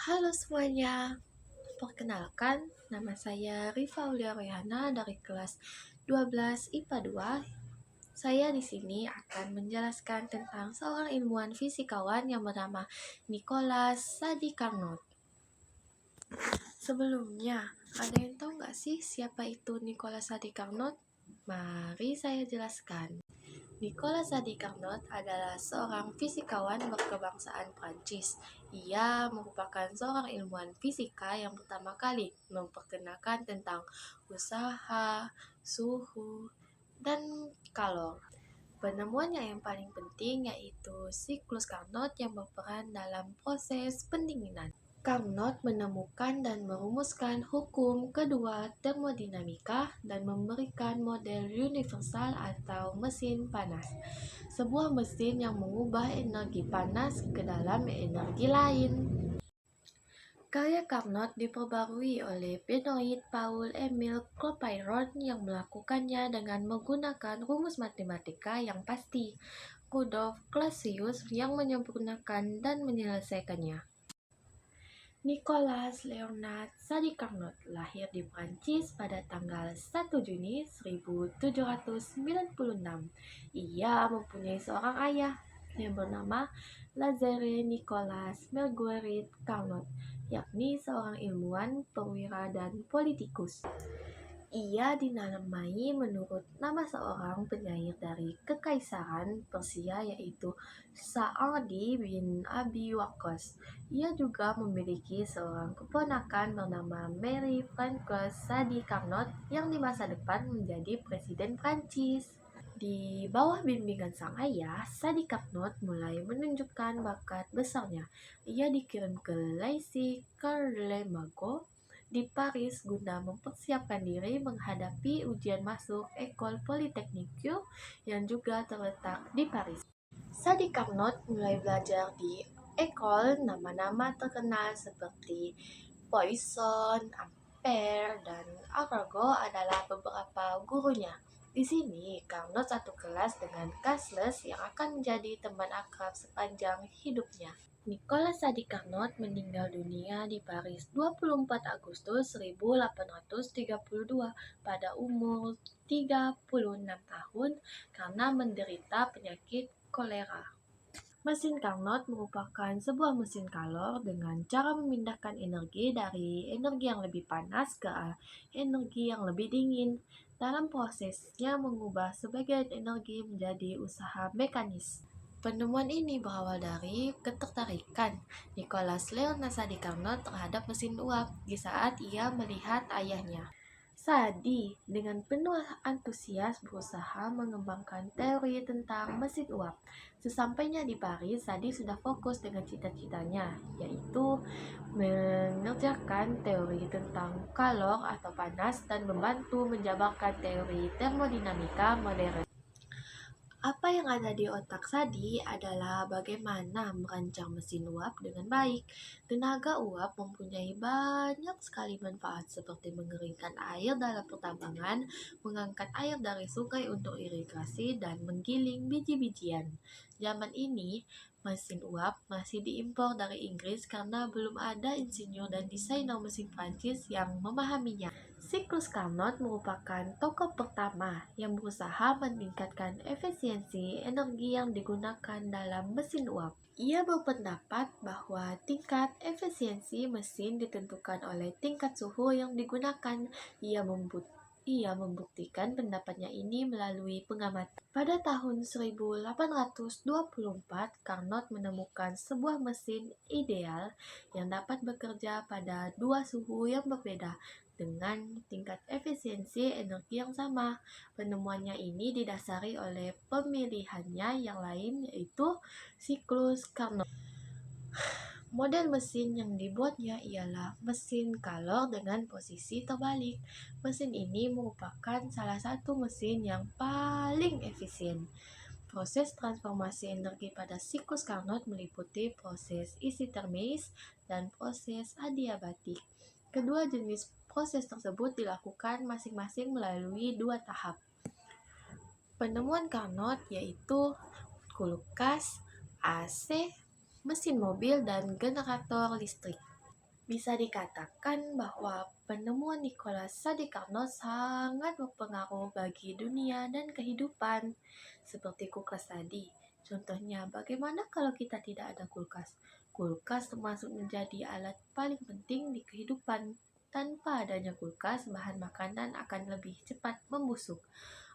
Halo semuanya, perkenalkan nama saya Rifa Aulia Royhana dari kelas 12 IPA 2. Saya di sini akan menjelaskan tentang seorang ilmuwan fisikawan yang bernama Nicholas Sadi Carnot. Sebelumnya, ada yang tahu nggak sih siapa itu Nicholas Sadi Carnot? Mari saya jelaskan. Nicolas Sadi-Carnot adalah seorang fisikawan berkebangsaan Prancis. Ia merupakan seorang ilmuwan fisika yang pertama kali memperkenalkan tentang usaha, suhu, dan kalor. Penemuannya yang paling penting yaitu siklus Carnot yang berperan dalam proses pendinginan. Carnot menemukan dan merumuskan hukum kedua termodinamika dan memberikan model universal atau mesin panas, sebuah mesin yang mengubah energi panas ke dalam energi lain. Karya Carnot diperbarui oleh Benoit Paul-Émile Clapeyron yang melakukannya dengan menggunakan rumus matematika yang pasti, Rudolf Clausius yang menyempurnakan dan menyelesaikannya. Nicolas Leonard Sadi Carnot lahir di Prancis pada tanggal 1 Juni 1796. Ia mempunyai seorang ayah yang bernama Lazare Nicolas Marguerite Carnot, yakni seorang ilmuwan, perwira, dan politikus. Ia dinamai menurut nama seorang penyair dari Kekaisaran Persia yaitu Sa'adi bin Abi Waqqas. Ia juga memiliki seorang keponakan bernama Marie Francoise Sadi Carnot yang di masa depan menjadi Presiden Prancis. Di bawah bimbingan sang ayah, Sadi Carnot mulai menunjukkan bakat besarnya. Ia dikirim ke Lycée Charlemagne di Paris guna mempersiapkan diri menghadapi ujian masuk École Polytechnique yang juga terletak di Paris. Sadi Carnot mulai belajar di École nama-nama terkenal seperti Poisson, Ampère, dan Arago adalah beberapa gurunya. Di sini, Carnot satu kelas dengan Casles yang akan menjadi teman akrab sepanjang hidupnya. Nicolas Sadi Carnot meninggal dunia di Paris 24 Agustus 1832 pada umur 36 tahun karena menderita penyakit kolera. Mesin Carnot merupakan sebuah mesin kalor dengan cara memindahkan energi dari energi yang lebih panas ke energi yang lebih dingin. Dalam prosesnya mengubah sebagian energi menjadi usaha mekanis. Penemuan ini berawal dari ketertarikan Nicolas Leonard Sadi Carnot terhadap mesin uap di saat ia melihat ayahnya. Sadi dengan penuh antusias berusaha mengembangkan teori tentang mesin uap. Sesampainya di Paris, Sadi sudah fokus dengan cita-citanya, yaitu mengerjakan teori tentang kalor atau panas dan membantu menjabarkan teori termodinamika modern. Apa yang ada di otak Sadi adalah bagaimana merancang mesin uap dengan baik. Tenaga uap mempunyai banyak sekali manfaat seperti mengeringkan air dalam pertambangan, mengangkat air dari sungai untuk irigasi, dan menggiling biji-bijian. Zaman ini, mesin uap masih diimpor dari Inggris karena belum ada insinyur dan desainer mesin Prancis yang memahaminya. Siklus Carnot merupakan tokoh pertama yang berusaha meningkatkan efisiensi energi yang digunakan dalam mesin uap. Ia berpendapat bahwa tingkat efisiensi mesin ditentukan oleh tingkat suhu yang digunakan. Ia membuktikan pendapatnya ini melalui pengamatan. Pada tahun 1824, Carnot menemukan sebuah mesin ideal yang dapat bekerja pada dua suhu yang berbeda dengan tingkat efisiensi energi yang sama. Penemuannya ini didasari oleh pemilihannya yang lain yaitu siklus Carnot. Model mesin yang dibuatnya ialah mesin kalor dengan posisi terbalik. Mesin ini merupakan salah satu mesin yang paling efisien. Proses transformasi energi pada siklus Carnot meliputi proses isotermis dan proses adiabatik. Kedua jenis proses tersebut dilakukan masing-masing melalui dua tahap. Penemuan Carnot yaitu kulkas, AC, mesin mobil, dan generator listrik. Bisa dikatakan bahwa penemuan Nicolas Sadikarnos sangat berpengaruh bagi dunia dan kehidupan, seperti kulkas tadi. Contohnya, bagaimana kalau kita tidak ada kulkas? Kulkas termasuk menjadi alat paling penting di kehidupan. Tanpa adanya kulkas, bahan makanan akan lebih cepat membusuk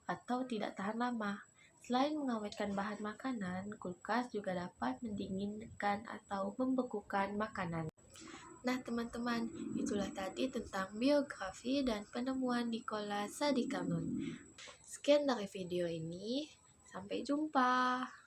atau tidak tahan lama. Selain mengawetkan bahan makanan, kulkas juga dapat mendinginkan atau membekukan makanan. Nah, teman-teman, itulah tadi tentang biografi dan penemuan Nicolas Sadikanun. Sekian dari video ini, sampai jumpa.